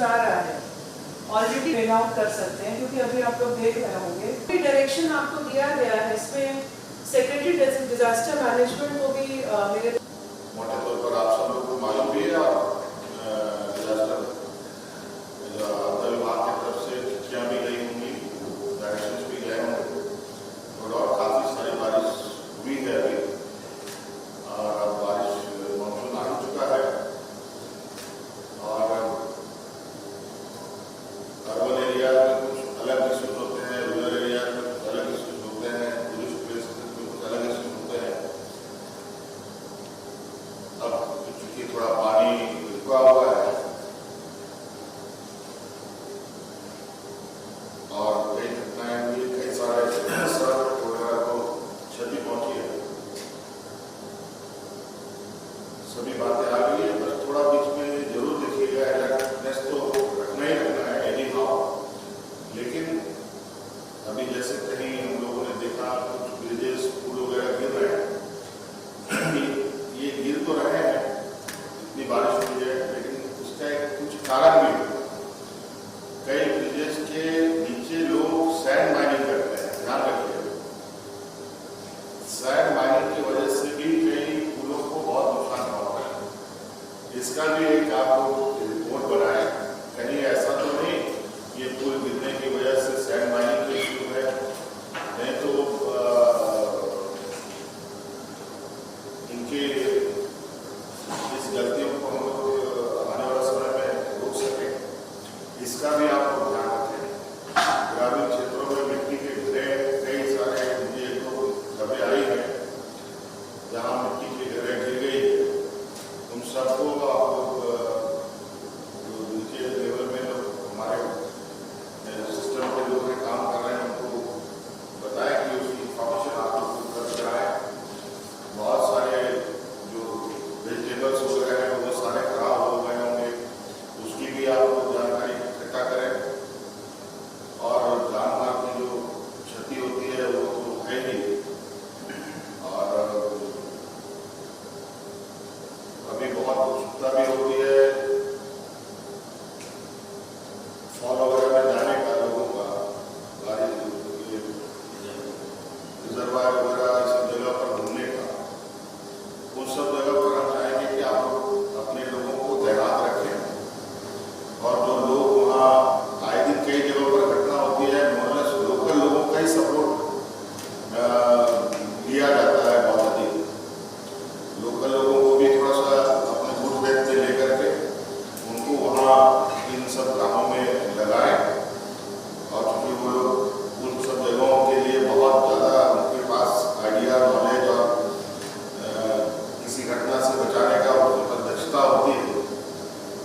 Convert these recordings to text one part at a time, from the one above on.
आ रहा है already train out कर सकते हैं, क्योंकि अभी आप लोग देख रहे होंगे डायरेक्शन आपको दिया गया है। इसमें सेक्रेटरी डिजास्टर मैनेजमेंट को भी मेरे मोटे तौर पर आप सब लोग को मालूम भी है और डिजास्टर आपदा विभाग की तरफ से चिट्ठियाँ भी गई होंगी, डायरेक्शंस भी गए होंगे और काफ़ी सारी बारिश हुई है अभी और अब बारिश मानसून आ चुका है और अर्बन एरिया में कुछ अलग इश्यूज होते हैं, रूरल एरिया में कुछ अलग इश्यूज होते हैं, टूरिस्ट प्लेसेस में कुछ अलग इश्यूज होते हैं। अब चूंकि थोड़ा पानी रुका हुआ है और कई घटनाएं हुई, कई सारे सड़क वगैरह को क्षति पहुंची है, सभी बातें आ गई है। बस थोड़ा बीच में जरूर देखिएगा, अलर्टनेस तो रखना ही रखना है एनी हाउ, लेकिन अभी जैसे कहीं हम लोगों ने देखा कुछ ब्रिजेस पुल वगैरह गिर रहे हैं, ये गिर तो रहे हैं, इतनी बारिश हुई है, लेकिन उसका एक कुछ कारण भी है। कई ब्रिजेस के नीचे लोग सैंड माइनिंग करते हैं, ध्यान रखिए, सैंड माइनिंग की वजह से भी कई पुलों को बहुत नुकसान पहुंचा है। इसका भी एक आप लोग रिपोर्ट बनाए, कहीं ऐसा तो नहीं ये पुल गिरने की वजह से सैंड माइनिंग का इश्यू है, नहीं तो इनके इस गलतियों को हम लोग आने वाले समय में रोक सकें, इसका भी आप लोग ध्यान रखें। ग्रामीण क्षेत्रों में मिट्टी के घरे कई सारे मुझे तो खबरें आई है जहाँ मिट्टी के घरे गिर गई, उन सबको आप लोग जो नीचे लेवल में लोग हमारे सिस्टम के लोग काम कर रहे हैं उनको बताएं कि उसकी इंफॉर्मेशन आप लोग उपलब्ध कराएं। बहुत सारे जो वेजिटेबल्स वगैरह हैं वो सारे खराब हो गए होंगे, उसकी भी आप लोग जानकारी इकट्ठा करें और जान माल की जो क्षति होती है वो तो है ही। और अभी बहुत उत्सुकता भी होती है फॉल वगैरह में जाने का, लोगों का रिजर्वायर वगैरह इस सब जगह पर घूमने का। उन सब जगह पर हम चाहेंगे कि आप लोग अपने लोगों को तैनात रखें और जो लोग वहाँ आए दिन कई जगहों पर घटना होती है, मोरलेस लोकल लोगों का ही सपोर्ट लिया जाता है बहुत अधिक। लोकल लोगों को भी थोड़ा सा अपने गुड फेथ में लेकर के उनको वहाँ इन सब कामों में लगाएं और क्योंकि वो लोग उन सब जगहों के लिए बहुत ज़्यादा उनके पास आइडिया, नॉलेज और किसी घटना से बचाने का उनके पास दक्षता होती है।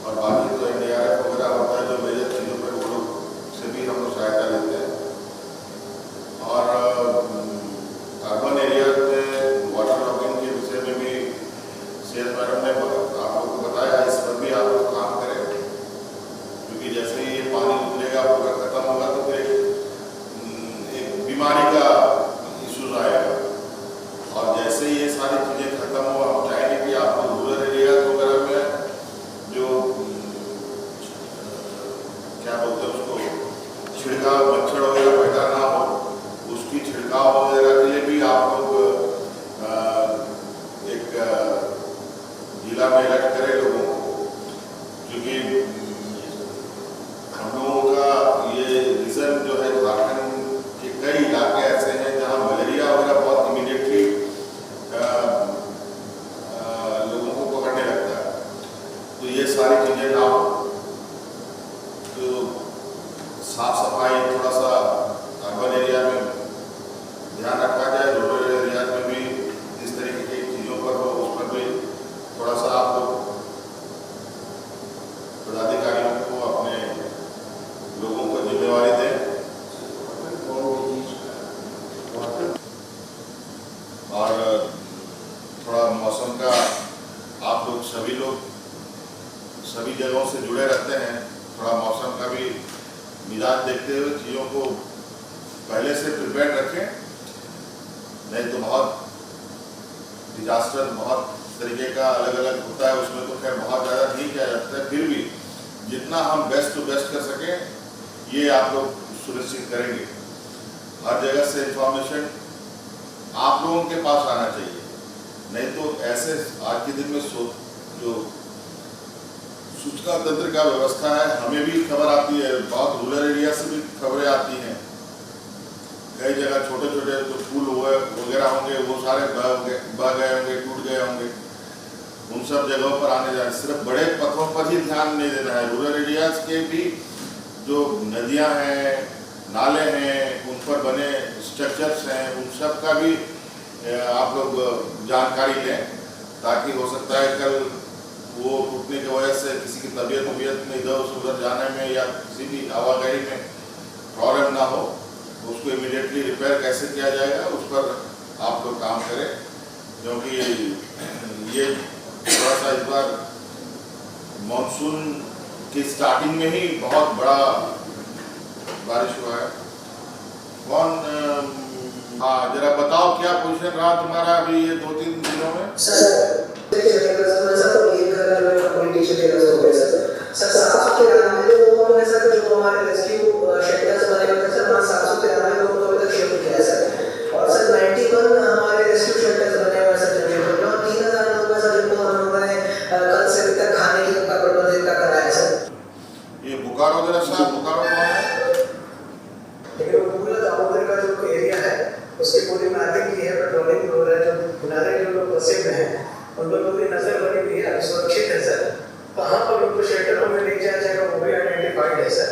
और बाकी तो NDRF वगैरह होता है जो मेजर चीज़ों पर वो लोग से भी हम लोग सहायता लेते हैं। और अर्बन एरिया में वाटर लॉगिंग के विषय में भी सेल मैडम ने आप लोग को बताया, इस पर भी आप लोग काम करें, क्योंकि जैसे ही ये पानी निकलेगा पूरा खत्म होगा तो फिर एक बीमारी का इशूज आएगा। और जैसे ही ये सारी चीज़ें खत्म हो, हम चाहेंगे कि आप लोग रूरल एरिया वगैरह में जो क्या बोलते हैं उसको छिड़काव, मच्छर वगैरह पैदा ना हो, उसकी छिड़काव वगैरह के लिए भी आप लोग एक जिला में अलर्ट करें लोगों को, क्योंकि हम लोगों का ये रीजन जो है झारखंड के कई इलाके ऐसे हैं जहाँ मलेरिया वगैरह बहुत इमीडिएटली लोगों को पकड़ने लगता है। तो ये सारी चीज़ें ना हो, तो साफ सफाई थोड़ा सा अर्बन एरिया में ध्यान रखा जाए, रूरल एरिया में भी इस तरीके की चीज़ों पर हो, उस पर भी थोड़ा सा आप लोग पदाधिकारियों को अपने लोगों को जिम्मेवारी दें। और थोड़ा मौसम का आप लोग सभी जगहों से जुड़े रहते हैं, थोड़ा मौसम का भी मिजाज देखते हुए चीज़ों को पहले से प्रिपेयर रखें, नहीं तो बहुत डिजास्टर बहुत तरीके का अलग अलग होता है, उसमें तो खैर बहुत ज़्यादा नहीं किया जाता है, फिर भी जितना हम बेस्ट टू बेस्ट कर सकें, ये आप लोग सुनिश्चित करेंगे। हर जगह से इंफॉर्मेशन आप लोगों के पास आना चाहिए, नहीं तो ऐसे आज के दिन में जो सूचना तंत्र का व्यवस्था है, हमें भी खबर आती है, बहुत रूरल एरिया से भी खबरें आती हैं। कई जगह छोटे छोटे जो पुल वगैरह होंगे वो सारे बह गए होंगे, टूट गए होंगे। उन सब जगहों पर आने जाने, सिर्फ बड़े पथों पर ही ध्यान नहीं देना है। रूरल एरियाज के भी जो नदियां हैं, नाले हैं, उन पर बने स्ट्रक्चर्स हैं, उन सब का भी आप लोग जानकारी लें, ताकि हो सकता है कल वो टूटने की वजह से किसी की तबीयत में इधर उधर जाने में या किसी भी आवाजाही में प्रॉब्लम ना हो। उसको इमीडिएटली रिपेयर कैसे किया जाएगा उस पर आप लोग काम करें, क्योंकि ये थोड़ा सा इस बार मानसून की स्टार्टिंग में ही बहुत बड़ा बारिश हुआ है। हाँ, जरा बताओ क्या पोजीशन रहा तुम्हारा अभी ये 2-3 दिनों में? ये बोकारो जरा साहब, बोकारो कौन है? लेकिन वो पूरा दामोदर का जो एरिया है उसके पूरी मैपिंग की है, पेट्रोलिंग हो रहा है। जो नाले जो लोग फंसे हुए हैं उन पर पूरी नजर बनी हुई है, सुरक्षित है सर। कहाँ पर उनको शेल्टरों में ले जाया जाएगा वो भी आइडेंटिफाइड है सर।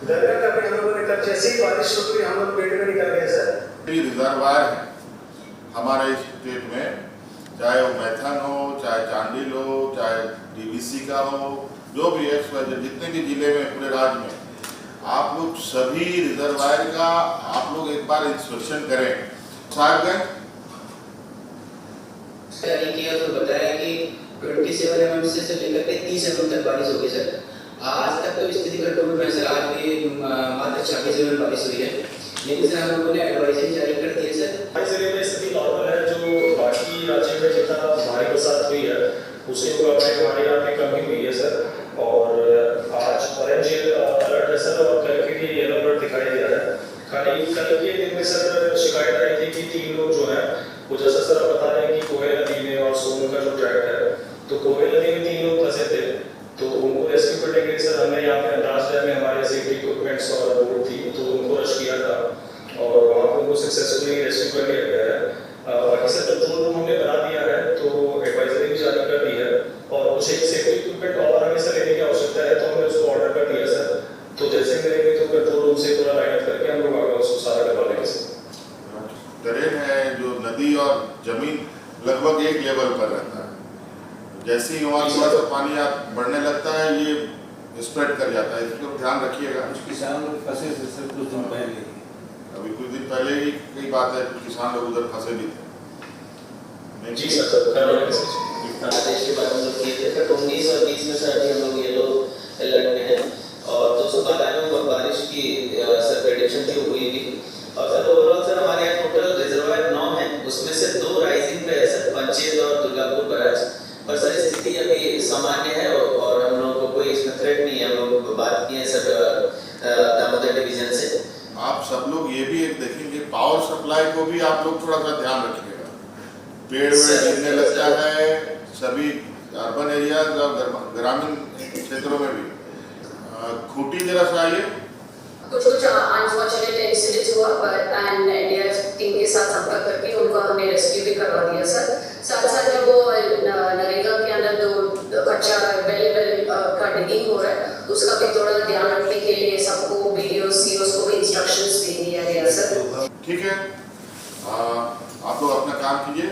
गंगा का भी हम लोगों ने कल जैसी बारिश शुरू हुई हम लोग पेड़ में निकल गए सर। रिजर्वायर है हमारे स्टेट में, चाहे वो मैथन हो, चाहे चांडिल हो, चाहे डीवीसी का हो, जो भी है, जितने भी जिले में पूरे राज्य में, आप लोग सभी रिजर्वायर का आप लोग एक बार इंस्पेक्शन करें। साहिबगंज किया तो बताया कि 27 mm से लेकर के 30 mm तक बारिश होगी सर। आज तक तो स्थिति कंट्रोल में सर, आज भी मात्र 26 mm बारिश हुई है, लेकिन सर हम लोगों ने एडवाइजरी जारी कर दी है सर। हर जिले में स्थिति नॉर्मल है। जो बाकी राज्य में जितना भारी बरसात हुई है उसके मुकाबले हमारे यहाँ पे कमी हुई है सर। और आज ऑरेंज अलर्ट है सर, और कल के लिए येलो अलर्ट दिखाई दे रहा है। खाली कल के दिन में सर शिकायत आई थी कि 3 लोग जो है वो, जैसा सर आप बता रहे हैं कि कोयल नदी में और सोन का जो ट्रैक्ट है, तो कोयल नदी में 3 लोग फंसे थे, तो उनको रेस्क्यू करने के लिए सर हमने यहाँ पे लास्ट टाइम में हमारे सेफ्टी इक्विपमेंट्स और बोट थी, तो उनको रश किया था और वहाँ पर उनको सक्सेसफुली रेस्क्यू कर लिया गया है। बाकी सर कंट्रोल रूम हमने बना दिया है, तो एडवाइजरी भी जारी कर दी है, और कुछ एक सेफ्टी इक्विपमेंट और हमें सर लेने की आवश्यकता है, तो हमने उसको ऑर्डर कर दिया सर। तो जैसे करेंगे तो कंट्रोल रूम से पूरा लाइन अप करके हम लोग आगे उसको सारा करवा लेंगे सर। टेरेन है जो नदी और जमीन लगभग एक लेवल पर रहता है, जैसे ही वहाँ थोड़ा सा पानी बढ़ने लगता है ये स्प्रेड कर जाता है, इसको ध्यान रखिएगा। कुछ किसान लोग फंसे थे सर कुछ दिन पहले, अभी कुछ दिन पहले ही कई बात है, कुछ किसान लोग उधर फंसे भी थे। जी सर, आदेश के बाद हम लोग किए थे सर 19 और 20 में सर अभी हम लोग येलो अलर्ट में है, और जो सुबह टाइम में बारिश की सर प्रेडिक्शन थी हुई भी। और सर ओवरऑल सर हमारे यहाँ टोटल रिजर्वायर 9 है, उसमें से 2 राइजिंग पे है सर, पंचेत और दुर्गापुर बराज। और सर स्थिति अभी सामान्य है और हम लोगों को कोई इसमें थ्रेट नहीं है। हम लोग बात किए सर दामोदर डिवीजन से। आप सब लोग ये भी एक देखेंगे, पावर सप्लाई को भी आप लोग थोड़ा सा ध्यान रखिएगा। पेड़ गिरने लगता है सभी अर्बन एरियाज और ग्रामीण क्षेत्रों में भी। खूंटी जरा सा आइए। कुछ अनफॉर्चुनेट इंसिडेंट्स हुआ पर एंड एनडीआरएफ टीम के साथ संपर्क करके उनको हमने रेस्क्यू भी करवा दिया सर। साथ साथ जो वो नरेगा के अंदर जो कच्चा वेल का डिगिंग हो रहा है उसका भी थोड़ा ध्यान रखने के लिए सबको बीडीओ सीओस को भी इंस्ट्रक्शंस दे दिया गया सर। ठीक है, आप लोग अपना काम कीजिए।